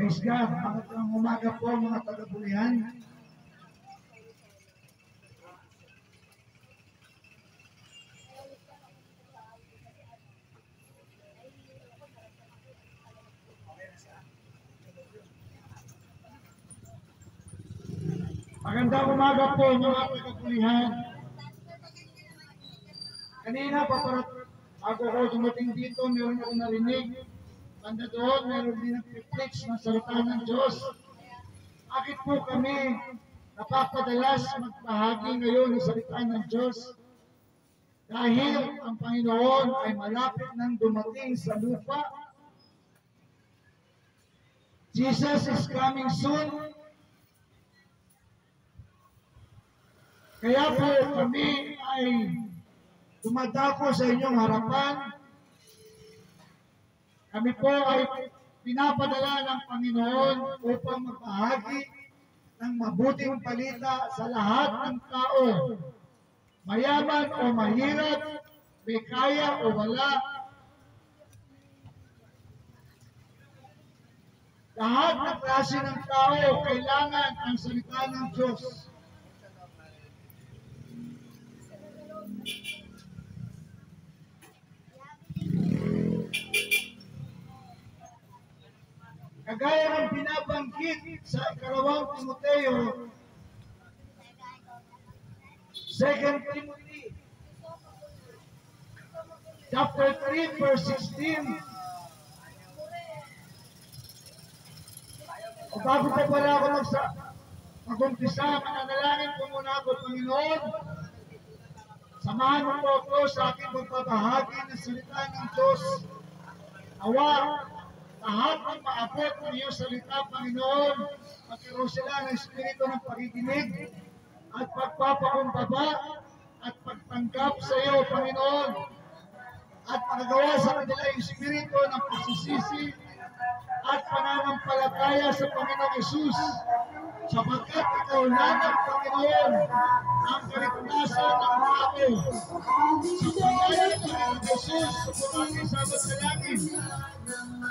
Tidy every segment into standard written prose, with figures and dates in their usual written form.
Praise God. Magandang umaga po mga taga-Bulihan. Magandang umaga po mga taga-Bulihan. Kanina bago ko dumating dito, meron ako narinig. Banda doon, meron din nag-preach ng salita ng Diyos. Bakit po kami napapadalas magpahagi ngayon ng salita ng Diyos? Dahil ang Panginoon ay malapit nang dumating sa lupa. Jesus is coming soon. Kaya po kami ay dumadako sa inyong harapan. Kami po ay pinapadala ng Panginoon upang magbahagi ng mabuting balita sa lahat ng tao. Mayaman o mahirap, may kaya o wala. Lahat ng klase ng tao kailangan ang salita ng Diyos. Kagaya ng binabanggit sa ikalawang Timoteo, 2 Timothy, chapter 3, verse 16. O bago pa pala ako mag-umpisa, mananalangin po muna ako, Panginoon. Samahan mo po ako sa aking pagbabahagi ng salita ng Diyos. Awa, lahat ng maabot ng iyong salita, Panginoon, magkaroon sila ng espiritu ng pakikinig at pagpapakumbaba at pagtanggap sa iyo, Panginoon, at paggawa sa kanila yung espiritu ng pagsisisi at pananampalataya sa Panginoong Hesus, sapagkat ikaw lamang, Panginoon, ang kaligtasan ng tao. Sa pangalan ng Panginoong Hesus, sumulangin sa masalangin.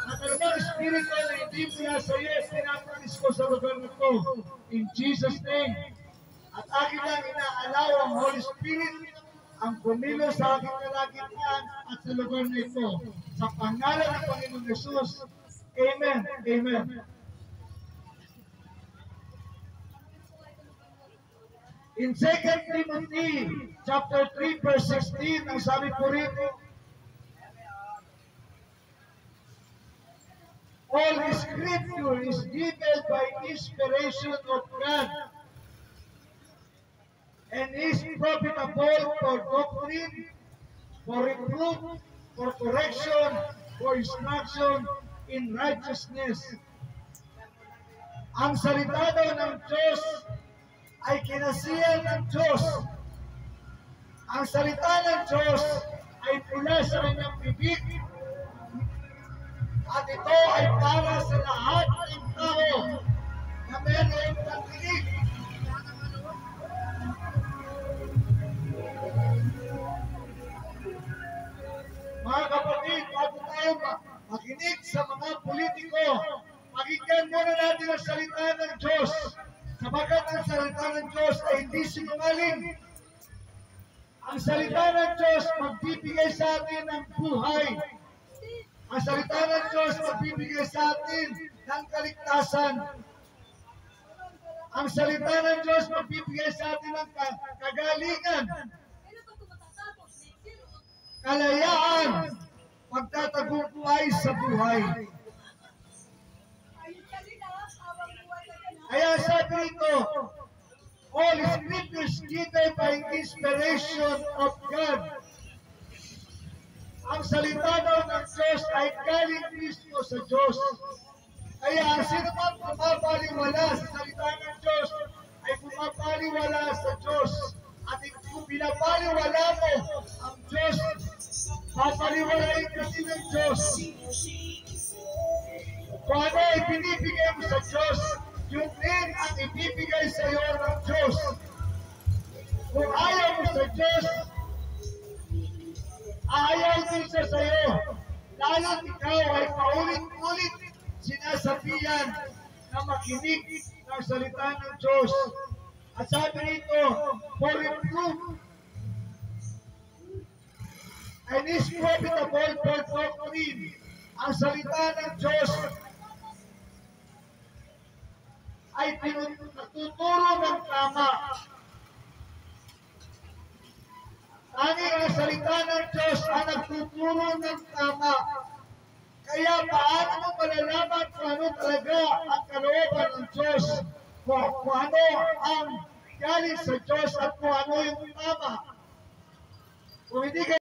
At anumang espiritu na hindi mula sa iyo, pinapalis ko sa lugar na ito. In Jesus' name. At akin lang inaalaw ang Holy Spirit ang pumilo sa aking kalagitnaan at sa lugar na ito. Sa pangalan ng Panginoong Hesus. Amen. Amen. In 2 Timothy chapter 3 verse 16, ang sabi po rito, all Scripture is given by inspiration of God and is profitable for doctrine, for reproof, for correction, for instruction in righteousness. Ang salita daw ng Diyos ay kinasiyan ng Diyos. Ang salita ng Diyos ay mula sa kanyang bibig. At ito ay para sa lahat ng tao na meron pagkinig. Mga kapatid, bago tayo makinig sa mga politiko, pakinggan muna natin ang salita ng Diyos. Sapagkat ang salita ng Diyos ay hindi sinungaling. Ang salita ng Diyos magbibigay sa atin ng buhay. Ang salita ng Diyos magbibigay sa atin ng kaligtasan. Ang salita ng Diyos magbibigay sa atin ng kagalingan, kalayaan, pagtatagumpay sa buhay. Kaya sabi nito, all Scriptures given by inspiration of God. Ang salita daw ng Diyos ay galing Kristo sa Diyos. Kaya ang sino man pumapaliwala sa salita ng Diyos ay pumapaliwala sa Diyos. At kung pinapaliwala mo ang Diyos, papaliwalain ka din ng Diyos. Kung ano ay binibigay mo sa Diyos, yung din ang ibibigay sa iyo ng Diyos. Kung ayaw mo sa Diyos, ayaw din siya sa iyo. Lalo't ikaw ay paulit-ulit sinasabihan na makinig ng salita ng Diyos. At sabi nito, for reproof and is profitable for doctrine. Ang salita ng Diyos ay natuturo ng tama. Tanging ang salita ng Diyos ay nagtuturo ng tama. Kaya paano mo malalaman kung ano talaga ang kalooban ng Diyos? Kung ano ang galing sa Diyos at kung ano yung tama? Kung hindi